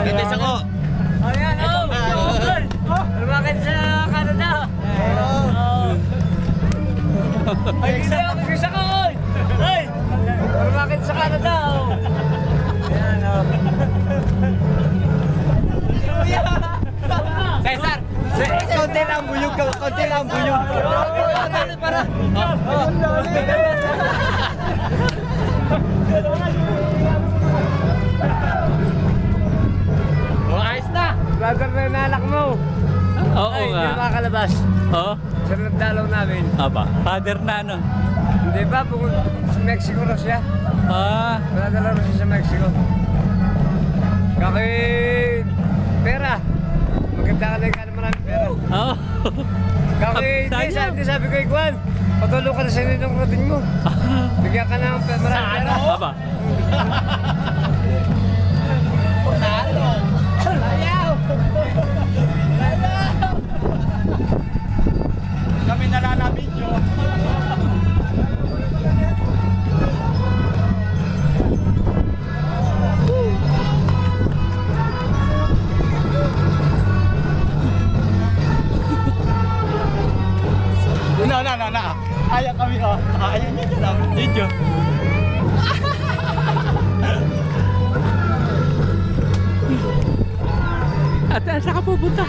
Ganda sa ko. Ayan, lumakan sa Canada. Ay, hindi ako kisa ko. Ay, lumakan sa Canada. Ayan, Cesar! Konti lang buyog ka, konti lang buyog. Para. Ayos na! brother na yung anak mo. Oo Ay, nga. hindi makakalabas. Oo? Sa nagdalaw namin. Aba, father na ano? Hindi ba? Sa Mexico na siya. Ah, Nadala na siya sa Mexico. Kaki pera. Maganda ka na yung kanan maraming pera. oo. Kaki, Sayang. hindi sabi ko, Iguan, patulong ka na sa ninong rating mo. Bigyan ka na ng maraming pera. Aba. Kami nalalabidyo. Na. Ayaw kami oh. Ayaw niya dyan lang. Video. Ate, saan ka pupunta?